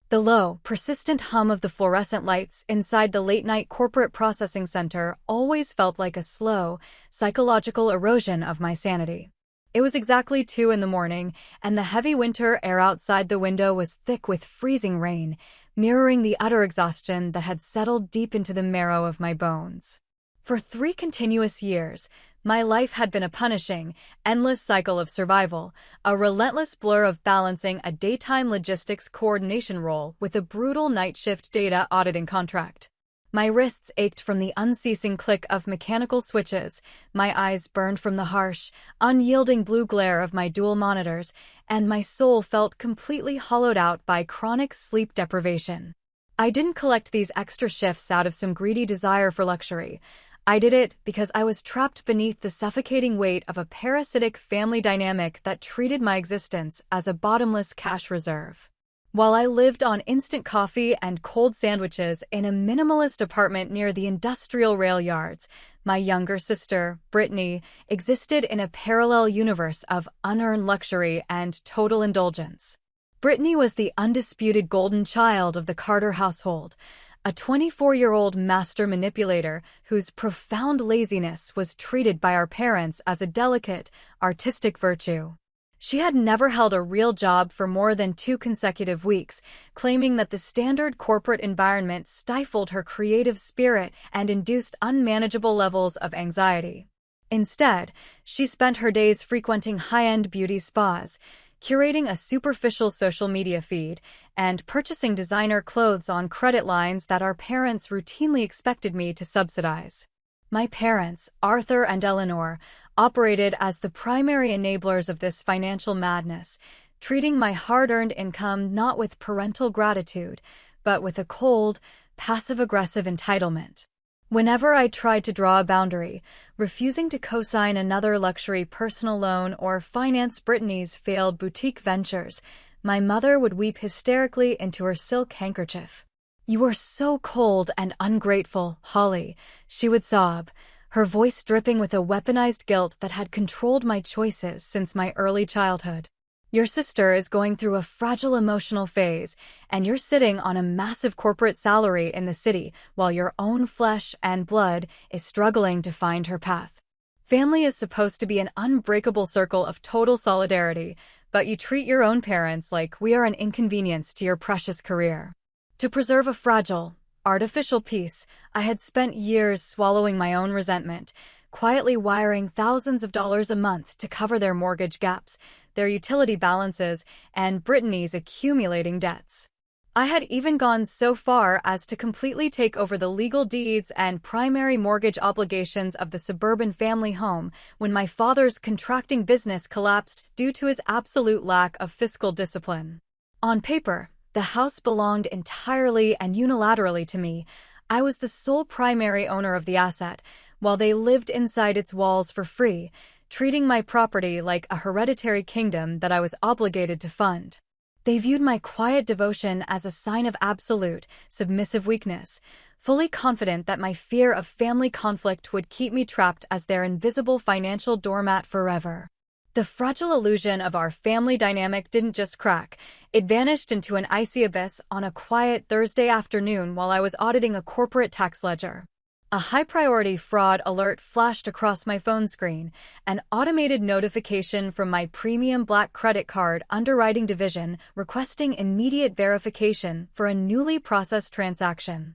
The low, persistent hum of the fluorescent lights inside the late-night corporate processing center always felt like a slow, psychological erosion of my sanity. It was exactly 2 in the morning, and the heavy winter air outside the window was thick with freezing rain, mirroring the utter exhaustion that had settled deep into the marrow of my bones. For 3 continuous years, my life had been a punishing, endless cycle of survival, a relentless blur of balancing a daytime logistics coordination role with a brutal night shift data auditing contract. My wrists ached from the unceasing click of mechanical switches, my eyes burned from the harsh, unyielding blue glare of my dual monitors, and my soul felt completely hollowed out by chronic sleep deprivation. I didn't collect these extra shifts out of some greedy desire for luxury. I did it because I was trapped beneath the suffocating weight of a parasitic family dynamic that treated my existence as a bottomless cash reserve. While I lived on instant coffee and cold sandwiches in a minimalist apartment near the industrial rail yards, my younger sister, Brittany, existed in a parallel universe of unearned luxury and total indulgence. Brittany was the undisputed golden child of the Carter household, a 24-year-old master manipulator whose profound laziness was treated by our parents as a delicate, artistic virtue. She had never held a real job for more than 2 consecutive weeks, claiming that the standard corporate environment stifled her creative spirit and induced unmanageable levels of anxiety. Instead, she spent her days frequenting high-end beauty spas, curating a superficial social media feed, and purchasing designer clothes on credit lines that our parents routinely expected me to subsidize. My parents, Arthur and Eleanor, operated as the primary enablers of this financial madness, treating my hard-earned income not with parental gratitude, but with a cold, passive-aggressive entitlement. Whenever I tried to draw a boundary, refusing to co-sign another luxury personal loan or finance Brittany's failed boutique ventures, my mother would weep hysterically into her silk handkerchief. "You are so cold and ungrateful, Holly," she would sob, her voice dripping with a weaponized guilt that had controlled my choices since my early childhood. "Your sister is going through a fragile emotional phase, and you're sitting on a massive corporate salary in the city while your own flesh and blood is struggling to find her path. Family is supposed to be an unbreakable circle of total solidarity, but you treat your own parents like we are an inconvenience to your precious career." To preserve a fragile, artificial peace, I had spent years swallowing my own resentment, quietly wiring thousands of dollars a month to cover their mortgage gaps, their utility balances, and Brittany's accumulating debts. I had even gone so far as to completely take over the legal deeds and primary mortgage obligations of the suburban family home when my father's contracting business collapsed due to his absolute lack of fiscal discipline. On paper, the house belonged entirely and unilaterally to me. I was the sole primary owner of the asset, while they lived inside its walls for free, treating my property like a hereditary kingdom that I was obligated to fund. They viewed my quiet devotion as a sign of absolute, submissive weakness, fully confident that my fear of family conflict would keep me trapped as their invisible financial doormat forever. The fragile illusion of our family dynamic didn't just crack, it vanished into an icy abyss on a quiet Thursday afternoon while I was auditing a corporate tax ledger. A high-priority fraud alert flashed across my phone screen, an automated notification from my premium black credit card underwriting division requesting immediate verification for a newly processed transaction.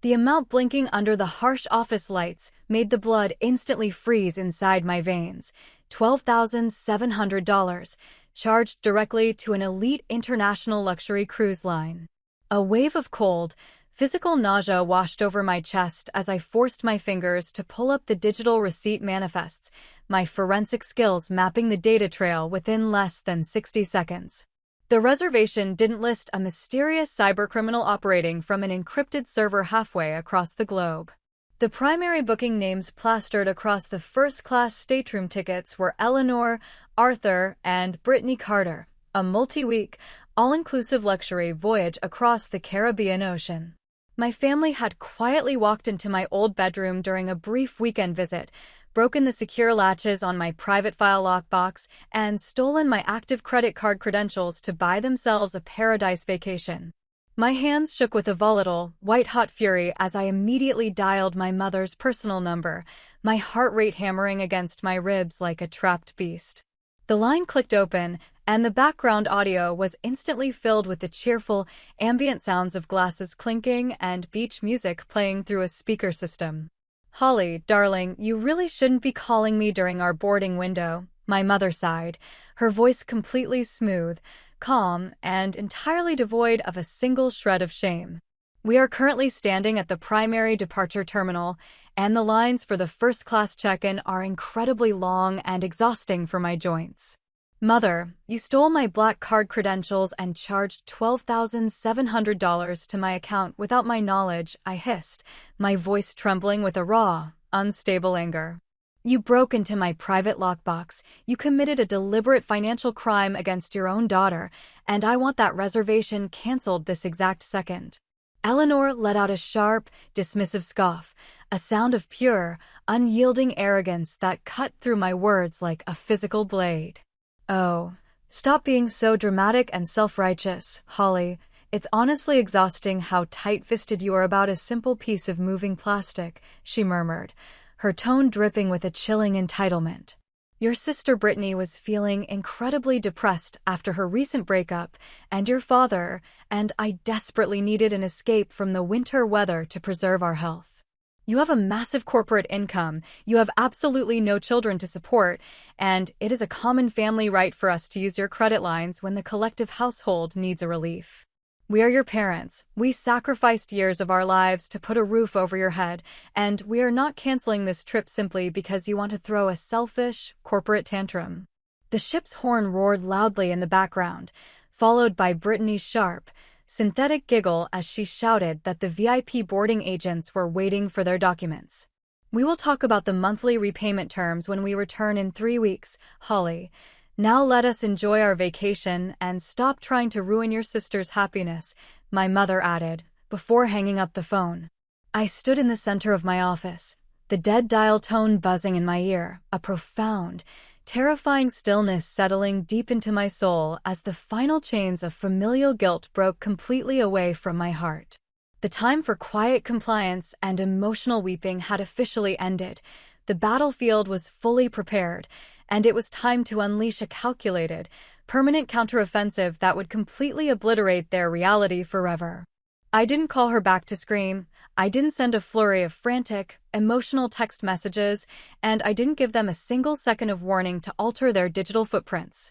The amount blinking under the harsh office lights made the blood instantly freeze inside my veins. $12,700, charged directly to an elite international luxury cruise line. A wave of cold, physical nausea washed over my chest as I forced my fingers to pull up the digital receipt manifests, my forensic skills mapping the data trail within less than 60 seconds. The reservation didn't list a mysterious cybercriminal operating from an encrypted server halfway across the globe. The primary booking names plastered across the first-class stateroom tickets were Eleanor, Arthur, and Brittany Carter, a multi-week, all-inclusive luxury voyage across the Caribbean Ocean. My family had quietly walked into my old bedroom during a brief weekend visit, broken the secure latches on my private file lockbox, and stolen my active credit card credentials to buy themselves a paradise vacation. My hands shook with a volatile, white-hot fury as I immediately dialed my mother's personal number, my heart rate hammering against my ribs like a trapped beast. The line clicked open, and the background audio was instantly filled with the cheerful, ambient sounds of glasses clinking and beach music playing through a speaker system. "Holly, darling, you really shouldn't be calling me during our boarding window," my mother sighed, her voice completely smooth, calm, and entirely devoid of a single shred of shame. "We are currently standing at the primary departure terminal, and the lines for the first-class check-in are incredibly long and exhausting for my joints." "Mother, you stole my black card credentials and charged $12,700 to my account without my knowledge," I hissed, my voice trembling with a raw, unstable anger. "You broke into my private lockbox, you committed a deliberate financial crime against your own daughter, and I want that reservation canceled this exact second." Eleanor let out a sharp, dismissive scoff, a sound of pure, unyielding arrogance that cut through my words like a physical blade. "Oh, stop being so dramatic and self-righteous, Holly. It's honestly exhausting how tight-fisted you are about a simple piece of moving plastic," she murmured, her tone dripping with a chilling entitlement. "Your sister Brittany was feeling incredibly depressed after her recent breakup, and your father and I desperately needed an escape from the winter weather to preserve our health. You have a massive corporate income, you have absolutely no children to support, and it is a common family right for us to use your credit lines when the collective household needs a relief. We are your parents, we sacrificed years of our lives to put a roof over your head, and we are not canceling this trip simply because you want to throw a selfish, corporate tantrum." The ship's horn roared loudly in the background, followed by Brittany's sharp, synthetic giggle as she shouted that the VIP boarding agents were waiting for their documents. "We will talk about the monthly repayment terms when we return in 3 weeks, Holly. Now let us enjoy our vacation and stop trying to ruin your sister's happiness," my mother added, before hanging up the phone. I stood in the center of my office, the dead dial tone buzzing in my ear, a profound, terrifying stillness settling deep into my soul as the final chains of familial guilt broke completely away from my heart. The time for quiet compliance and emotional weeping had officially ended. The battlefield was fully prepared, and it was time to unleash a calculated, permanent counteroffensive that would completely obliterate their reality forever. I didn't call her back to scream, I didn't send a flurry of frantic, emotional text messages, and I didn't give them a single second of warning to alter their digital footprints.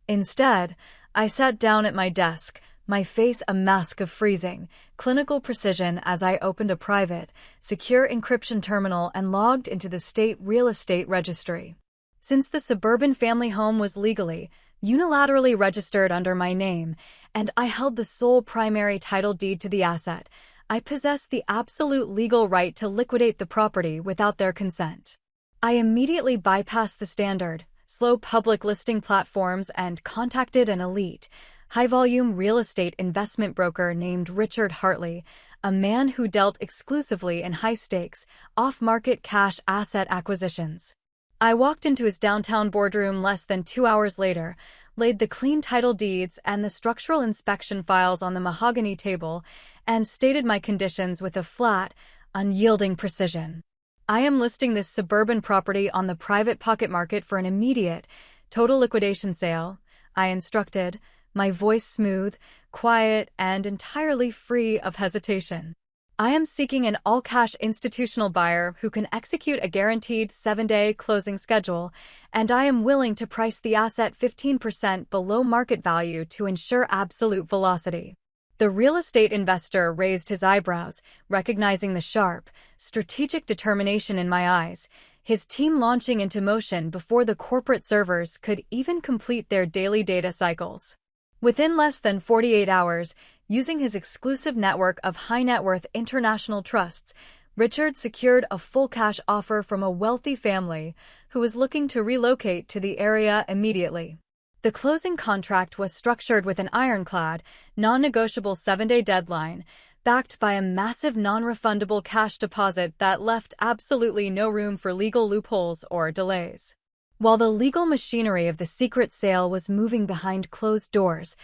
Instead, I sat down at my desk, my face a mask of freezing, clinical precision as I opened a private, secure encryption terminal and logged into the state real estate registry. Since the suburban family home was legally, unilaterally registered under my name, and I held the sole primary title deed to the asset, I possessed the absolute legal right to liquidate the property without their consent. I immediately bypassed the standard, slow public listing platforms and contacted an elite, high-volume real estate investment broker named Richard Hartley, a man who dealt exclusively in high-stakes, off-market cash asset acquisitions. I walked into his downtown boardroom less than 2 hours later, laid the clean title deeds and the structural inspection files on the mahogany table, and stated my conditions with a flat, unyielding precision. "I am listing this suburban property on the private pocket market for an immediate, total liquidation sale," I instructed, my voice smooth, quiet, and entirely free of hesitation. "I am seeking an all-cash institutional buyer who can execute a guaranteed 7-day closing schedule, and I am willing to price the asset 15% below market value to ensure absolute velocity." The real estate investor raised his eyebrows, recognizing the sharp, strategic determination in my eyes, his team launching into motion before the corporate servers could even complete their daily data cycles. Within less than 48 hours, using his exclusive network of high-net-worth international trusts, Richard secured a full cash offer from a wealthy family who was looking to relocate to the area immediately. The closing contract was structured with an ironclad, non-negotiable 7-day deadline, backed by a massive non-refundable cash deposit that left absolutely no room for legal loopholes or delays. While the legal machinery of the secret sale was moving behind closed doors,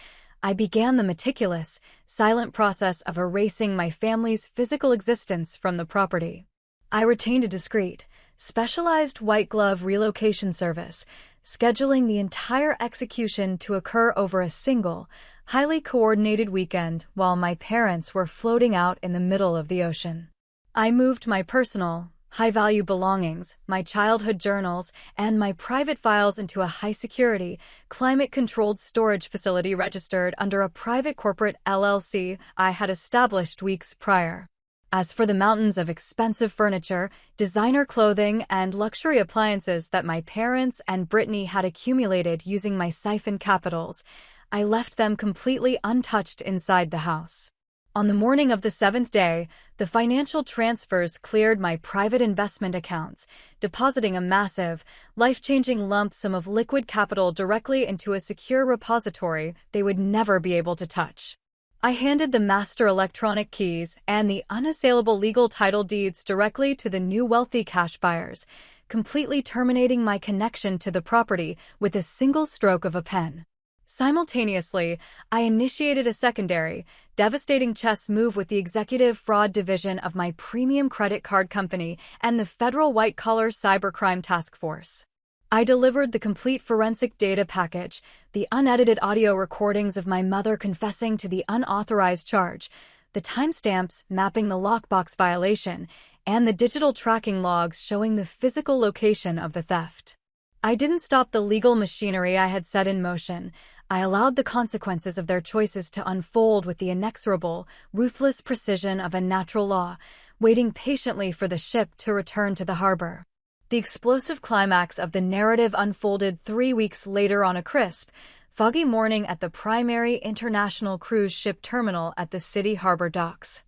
I began the meticulous, silent process of erasing my family's physical existence from the property. I retained a discreet, specialized white-glove relocation service, scheduling the entire execution to occur over a single, highly coordinated weekend while my parents were floating out in the middle of the ocean. I moved my personal, high-value belongings, my childhood journals, and my private files into a high-security, climate-controlled storage facility registered under a private corporate LLC I had established weeks prior. As for the mountains of expensive furniture, designer clothing, and luxury appliances that my parents and Brittany had accumulated using my siphon capitals, I left them completely untouched inside the house. On the morning of the 7th day, the financial transfers cleared my private investment accounts, depositing a massive, life-changing lump sum of liquid capital directly into a secure repository they would never be able to touch. I handed the master electronic keys and the unassailable legal title deeds directly to the new wealthy cash buyers, completely terminating my connection to the property with a single stroke of a pen. Simultaneously, I initiated a secondary, devastating chess move with the executive fraud division of my premium credit card company and the Federal White-Collar Cybercrime Task Force. I delivered the complete forensic data package, the unedited audio recordings of my mother confessing to the unauthorized charge, the timestamps mapping the lockbox violation, and the digital tracking logs showing the physical location of the theft. I didn't stop the legal machinery I had set in motion. I allowed the consequences of their choices to unfold with the inexorable, ruthless precision of a natural law, waiting patiently for the ship to return to the harbor. The explosive climax of the narrative unfolded 3 weeks later on a crisp, foggy morning at the primary international cruise ship terminal at the city harbor docks.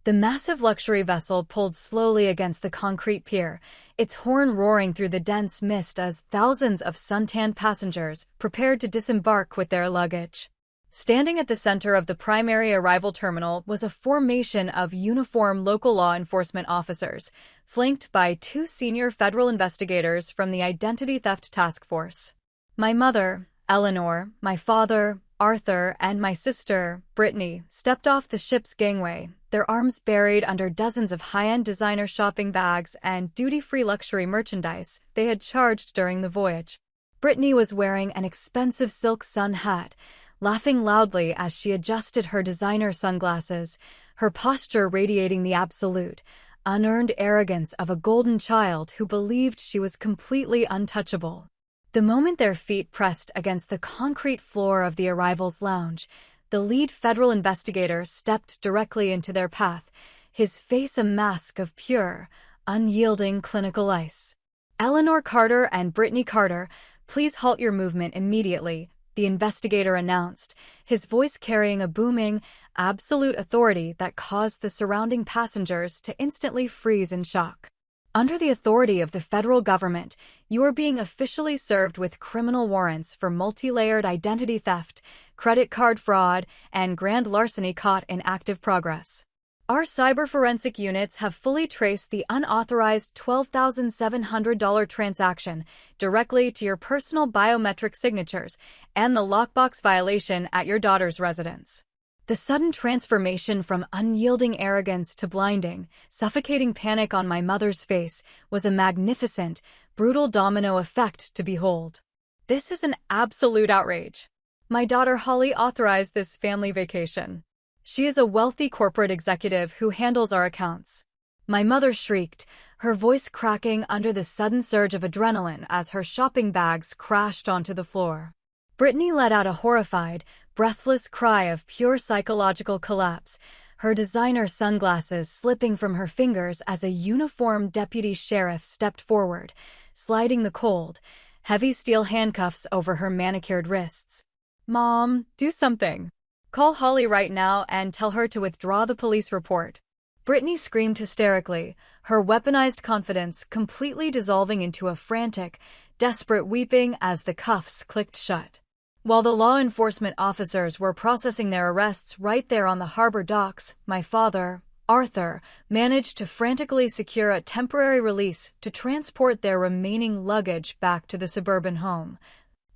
The massive luxury vessel pulled slowly against the concrete pier, its horn roaring through the dense mist as thousands of suntanned passengers prepared to disembark with their luggage. Standing at the center of the primary arrival terminal was a formation of uniformed local law enforcement officers, flanked by 2 senior federal investigators from the Identity Theft Task Force. My mother, Eleanor, my father, Arthur, and my sister, Brittany, stepped off the ship's gangway, their arms buried under dozens of high-end designer shopping bags and duty-free luxury merchandise they had charged during the voyage. Brittany was wearing an expensive silk sun hat, laughing loudly as she adjusted her designer sunglasses, her posture radiating the absolute, unearned arrogance of a golden child who believed she was completely untouchable. The moment their feet pressed against the concrete floor of the arrivals lounge, the lead federal investigator stepped directly into their path, his face a mask of pure, unyielding clinical ice. "Eleanor Carter and Brittany Carter, please halt your movement immediately," the investigator announced, his voice carrying a booming, absolute authority that caused the surrounding passengers to instantly freeze in shock. "Under the authority of the federal government, you are being officially served with criminal warrants for multi-layered identity theft, credit card fraud, and grand larceny caught in active progress. Our cyber forensic units have fully traced the unauthorized $12,700 transaction directly to your personal biometric signatures and the lockbox violation at your daughter's residence." The sudden transformation from unyielding arrogance to blinding, suffocating panic on my mother's face was a magnificent, brutal domino effect to behold. "This is an absolute outrage. My daughter Holly authorized this family vacation. She is a wealthy corporate executive who handles our accounts." My mother shrieked, her voice cracking under the sudden surge of adrenaline as her shopping bags crashed onto the floor. Brittany let out a horrified, breathless cry of pure psychological collapse, her designer sunglasses slipping from her fingers as a uniformed deputy sheriff stepped forward, sliding the cold, heavy steel handcuffs over her manicured wrists. "Mom, do something. Call Holly right now and tell her to withdraw the police report." Brittany screamed hysterically, her weaponized confidence completely dissolving into a frantic, desperate weeping as the cuffs clicked shut. While the law enforcement officers were processing their arrests right there on the harbor docks, my father, Arthur, managed to frantically secure a temporary release to transport their remaining luggage back to the suburban home.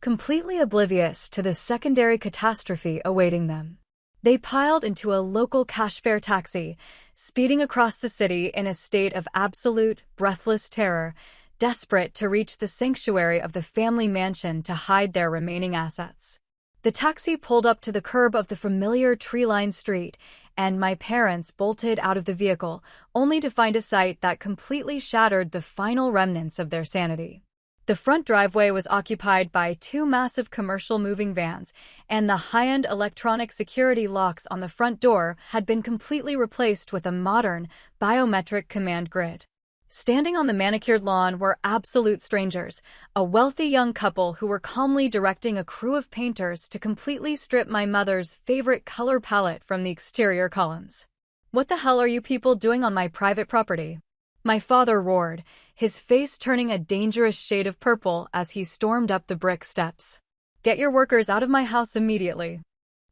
completely oblivious to the secondary catastrophe awaiting them. They piled into a local cash fare taxi, speeding across the city in a state of absolute, breathless terror, desperate to reach the sanctuary of the family mansion to hide their remaining assets. The taxi pulled up to the curb of the familiar tree-lined street, and my parents bolted out of the vehicle, only to find a sight that completely shattered the final remnants of their sanity. The front driveway was occupied by two massive commercial moving vans, and the high-end electronic security locks on the front door had been completely replaced with a modern, biometric command grid. Standing on the manicured lawn were absolute strangers, a wealthy young couple who were calmly directing a crew of painters to completely strip my mother's favorite color palette from the exterior columns. "What the hell are you people doing on my private property?" my father roared, his face turning a dangerous shade of purple as he stormed up the brick steps. "Get your workers out of my house immediately."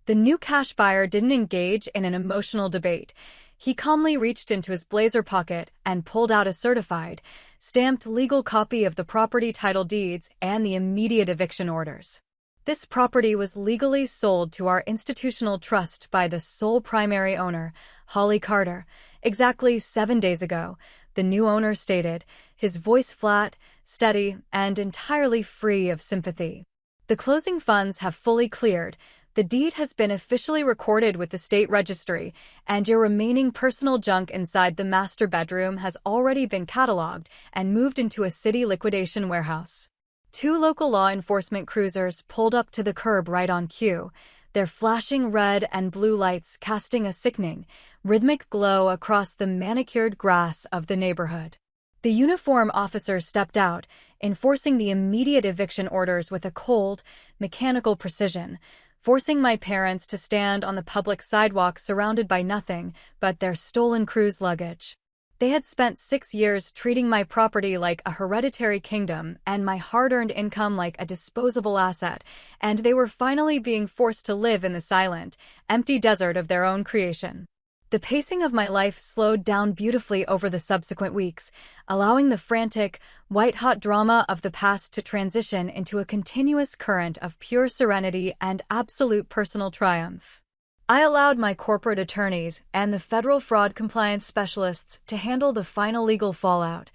The new cash buyer didn't engage in an emotional debate. He calmly reached into his blazer pocket and pulled out a certified, stamped legal copy of the property title deeds and the immediate eviction orders. This property was legally sold to our institutional trust by the sole primary owner, Holly Carter, exactly 7 days ago, the new owner stated, his voice flat, steady, and entirely free of sympathy. "The closing funds have fully cleared. The deed has been officially recorded with the state registry, and your remaining personal junk inside the master bedroom has already been cataloged and moved into a city liquidation warehouse." Two local law enforcement cruisers pulled up to the curb right on cue, their flashing red and blue lights casting a sickening, rhythmic glow across the manicured grass of the neighborhood. The uniform officer stepped out, enforcing the immediate eviction orders with a cold, mechanical precision, forcing my parents to stand on the public sidewalk surrounded by nothing but their stolen cruise luggage. They had spent 6 years treating my property like a hereditary kingdom and my hard-earned income like a disposable asset, and they were finally being forced to live in the silent, empty desert of their own creation. The pacing of my life slowed down beautifully over the subsequent weeks, allowing the frantic, white-hot drama of the past to transition into a continuous current of pure serenity and absolute personal triumph. I allowed my corporate attorneys and the federal fraud compliance specialists to handle the final legal fallout,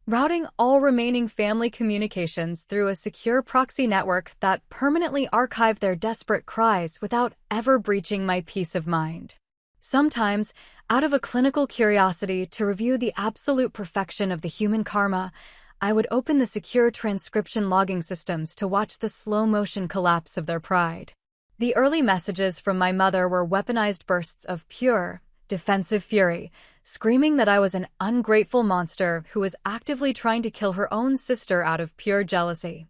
routing all remaining family communications through a secure proxy network that permanently archived their desperate cries without ever breaching my peace of mind. Sometimes, out of a clinical curiosity to review the absolute perfection of the human karma, I would open the secure transcription logging systems to watch the slow-motion collapse of their pride. The early messages from my mother were weaponized bursts of pure, defensive fury, screaming that I was an ungrateful monster who was actively trying to kill her own sister out of pure jealousy.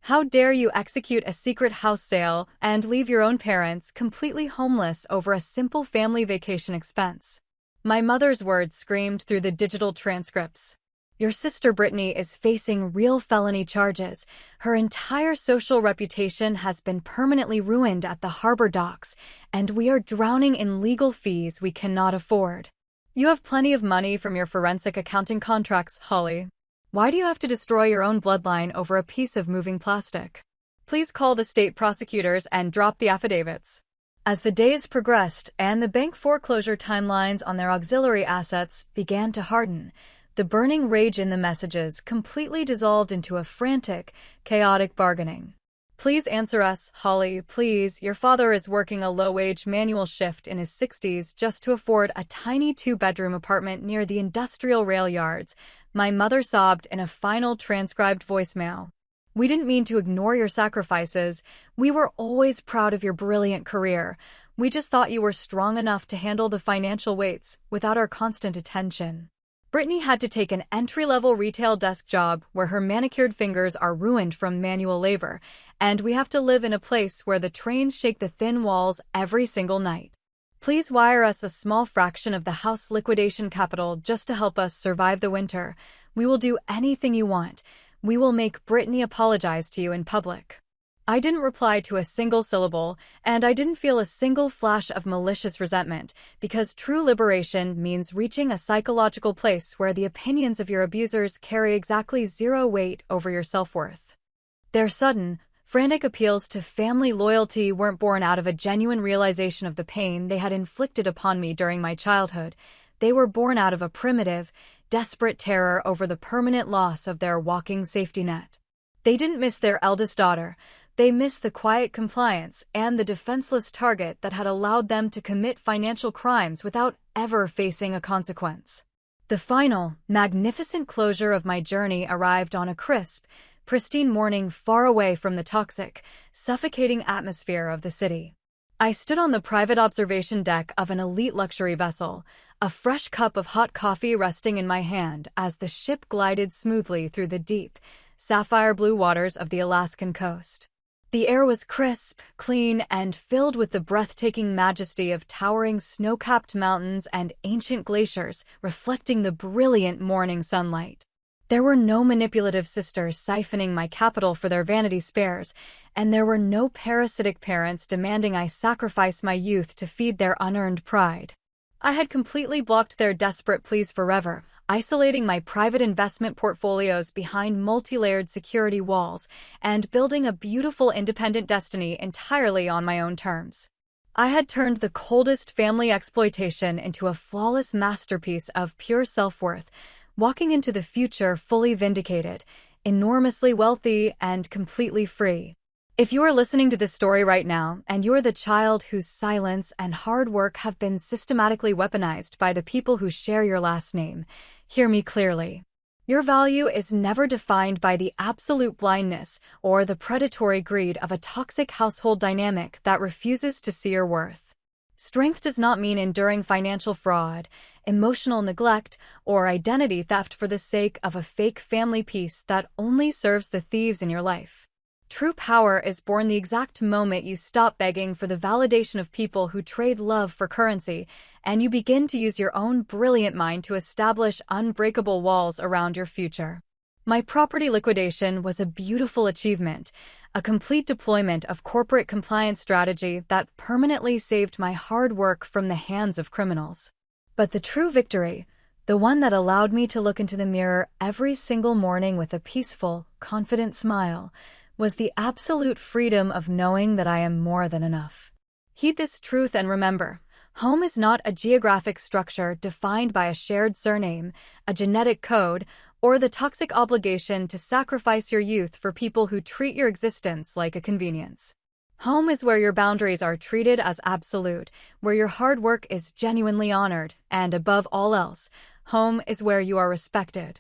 "How dare you execute a secret house sale and leave your own parents completely homeless over a simple family vacation expense?" My mother's words screamed through the digital transcripts. "Your sister Brittany is facing real felony charges. Her entire social reputation has been permanently ruined at the harbor docks, and we are drowning in legal fees we cannot afford. You have plenty of money from your forensic accounting contracts, Holly. Why do you have to destroy your own bloodline over a piece of moving plastic? Please call the state prosecutors and drop the affidavits." As the days progressed and the bank foreclosure timelines on their auxiliary assets began to harden, the burning rage in the messages completely dissolved into a frantic, chaotic bargaining. "Please answer us, Holly, please. Your father is working a low-wage manual shift in his 60s just to afford a tiny 2-bedroom apartment near the industrial rail yards," my mother sobbed in a final transcribed voicemail. "We didn't mean to ignore your sacrifices. We were always proud of your brilliant career. We just thought you were strong enough to handle the financial weights without our constant attention." Brittany had to take an entry-level retail desk job where her manicured fingers are ruined from manual labor, and we have to live in a place where the trains shake the thin walls every single night. Please wire us a small fraction of the house liquidation capital just to help us survive the winter. We will do anything you want. We will make Brittany apologize to you in public." I didn't reply to a single syllable, and I didn't feel a single flash of malicious resentment, because true liberation means reaching a psychological place where the opinions of your abusers carry exactly zero weight over your self-worth. Their sudden, Frantic appeals to family loyalty weren't born out of a genuine realization of the pain they had inflicted upon me during my childhood. They were born out of a primitive, desperate terror over the permanent loss of their walking safety net. They didn't miss their eldest daughter. They missed the quiet compliance and the defenseless target that had allowed them to commit financial crimes without ever facing a consequence. The final, magnificent closure of my journey arrived on a crisp, pristine morning far away from the toxic, suffocating atmosphere of the city. I stood on the private observation deck of an elite luxury vessel, a fresh cup of hot coffee resting in my hand as the ship glided smoothly through the deep, sapphire blue waters of the Alaskan coast. The air was crisp, clean, and filled with the breathtaking majesty of towering snow-capped mountains and ancient glaciers reflecting the brilliant morning sunlight. There were no manipulative sisters siphoning my capital for their vanity spares, and there were no parasitic parents demanding I sacrifice my youth to feed their unearned pride. I had completely blocked their desperate pleas forever, isolating my private investment portfolios behind multi-layered security walls and building a beautiful independent destiny entirely on my own terms. I had turned the coldest family exploitation into a flawless masterpiece of pure self-worth, walking into the future fully vindicated, enormously wealthy, and completely free. If you are listening to this story right now, and you are the child whose silence and hard work have been systematically weaponized by the people who share your last name, hear me clearly. Your value is never defined by the absolute blindness or the predatory greed of a toxic household dynamic that refuses to see your worth. Strength does not mean enduring financial fraud, emotional neglect, or identity theft for the sake of a fake family peace that only serves the thieves in your life. True power is born the exact moment you stop begging for the validation of people who trade love for currency, and you begin to use your own brilliant mind to establish unbreakable walls around your future. My property liquidation was a beautiful achievement, a complete deployment of corporate compliance strategy that permanently saved my hard work from the hands of criminals. But the true victory, the one that allowed me to look into the mirror every single morning with a peaceful, confident smile, was the absolute freedom of knowing that I am more than enough. Heed this truth and remember, home is not a geographic structure defined by a shared surname, a genetic code, or the toxic obligation to sacrifice your youth for people who treat your existence like a convenience. Home is where your boundaries are treated as absolute, where your hard work is genuinely honored, and above all else, home is where you are respected.